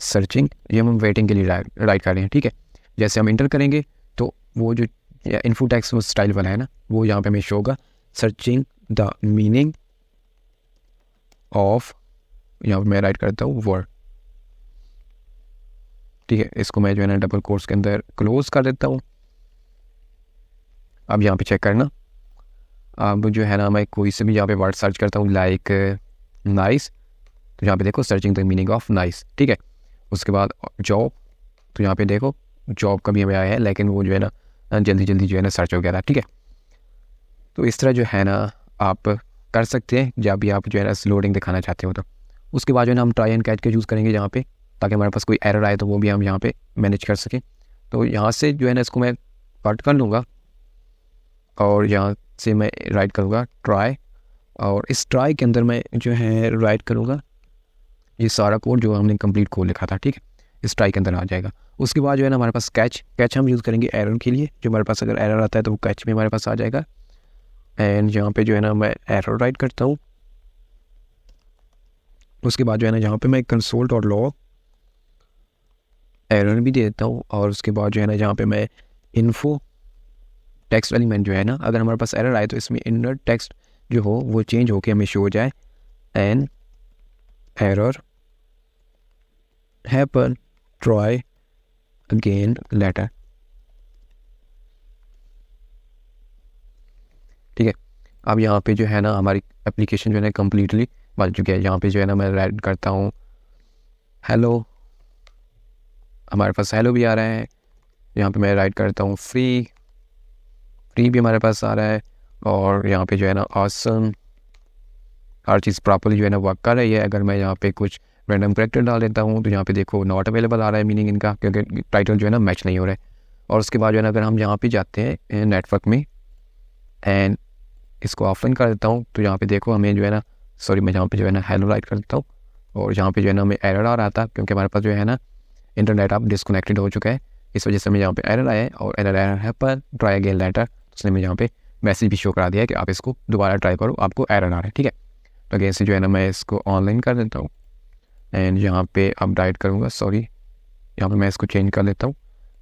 Speaker 1: सर्चिंग, ये हम वेटिंग के लिए राइट कर रहे हैं, ठीक है। जैसे हम इंटर करेंगे तो वो जो इन्फो टेक्स्ट वो स्टाइल वाला है ना, वो यहाँ पे हमें शो होगा, सर्चिंग द मीनिंग ऑफ, यहाँ पर मैं राइट करता हूँ वर्ड, ठीक है। इसको मैं जो है ना डबल कोट्स के अंदर क्लोज कर देता हूँ। अब यहाँ पे चेक करना, अब जो है ना मैं कोई से भी यहाँ पे वर्ड सर्च करता हूँ लाइक नाइस, तो यहाँ पे देखो searching the meaning of nice, ठीक है। उसके बाद जॉब, तो यहाँ पे देखो जॉब का भी हमें आया है, लेकिन वो जो है ना जल्दी जल्दी जो है ना सर्च हो गया था, ठीक है। तो इस तरह जो है ना आप कर सकते हैं जब भी आप जो है ना लोडिंग दिखाना चाहते हो। तो उसके बाद जो है ना हम ट्राई एंड कैच का यूज़ करेंगे यहाँ पे, ताकि हमारे पास कोई एरर आए तो वो भी हम यहाँ पे मैनेज कर सकें। तो यहाँ से जो है ना इसको मैं कट कर लूँगा और यहाँ से मैं राइट करूँगा ट्राई, और इस ट्राई के अंदर मैं जो है राइट करूँगा ये सारा कोड जो हमने कंप्लीट कोड लिखा था, ठीक है, इस ट्राई के अंदर आ जाएगा। उसके बाद जो है ना हमारे पास कैच हम यूज़ करेंगे एरर के लिए, जो हमारे पास अगर एरर आता है तो वो कैच में हमारे पास आ जाएगा। एंड यहाँ पे जो है ना मैं एरर राइट करता हूँ। उसके बाद जो है ना यहाँ पे मैं console.log एरर भी दे देता हूँ, और उसके बाद जो है ना यहाँ पे मैं इन्फो टेक्स्ट एलिमेंट जो है ना, अगर हमारे पास एरर आए तो इसमें इनर टेक्स्ट जो हो वो चेंज होके हमें शो हो जाए, an error happen try again later, ठीक है। अब यहाँ पे जो है ना हमारी एप्लीकेशन जो है ना कम्प्लीटली बन चुकी है। यहाँ पे जो है ना मैं राइट करता हूँ हेलो, हमारे पास हेलो भी आ रहा है। यहाँ पे मैं राइट करता हूँ फ्री भी हमारे पास आ रहा है। और यहाँ पे जो है ना ऑसम, हर चीज़ प्रॉपर्ली जो है ना वर्क कर रही है। अगर मैं यहाँ पे कुछ रैंडम कैरेक्टर डाल देता हूँ तो यहाँ पे देखो नॉट अवेलेबल आ रहा है मीनिंग इनका, क्योंकि टाइटल जो है ना मैच नहीं हो रहा है। और उसके बाद जो है ना अगर हम यहाँ पे जाते हैं नेटवर्क में एंड इसको ऑफलाइन कर देता हूँ, तो यहाँ पे देखो हमें जो है ना, सॉरी मैं यहाँ पे जो है ना हेलो राइट कर देता हूँ, और यहाँ पे जो है ना हमें एरर आ रहा था क्योंकि हमारे पास जो है ना इंटरनेट आप डिस्कनेक्टेड हो चुका है, इस वजह से हमें यहाँ पे एरर आया है। और एरर है पर ट्राई अगेन लेटर, उसने हमें यहाँ पे मैसेज भी शो करा दिया है कि आप इसको दोबारा ट्राई करो, आपको एरर आ रहा है, ठीक है। तो अगेन से जो है ना मैं इसको ऑनलाइन कर देता हूँ एंड यहाँ पे अब राइट करूँगा, सॉरी यहाँ पे मैं इसको चेंज कर लेता हूँ।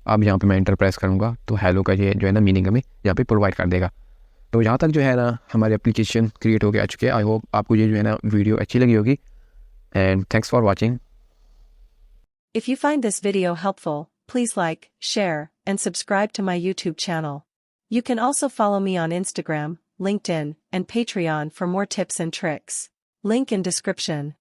Speaker 1: अब यहाँ पे मैं इंटर प्रेस करूँगा तो हेलो का ये जो है ना मीनिंग हमें यहाँ पे प्रोवाइड कर देगा। तो यहाँ तक जो है ना हमारी एप्लीकेशन क्रिएट होकर आ चुकी है। आई होप आपको ये जो है ना वीडियो अच्छी लगी होगी, and thanks for watching.
Speaker 2: If you find this video helpful, please like, share, and subscribe to my YouTube channel. You can also follow me on Instagram, LinkedIn, and Patreon for more tips and tricks. Link in description.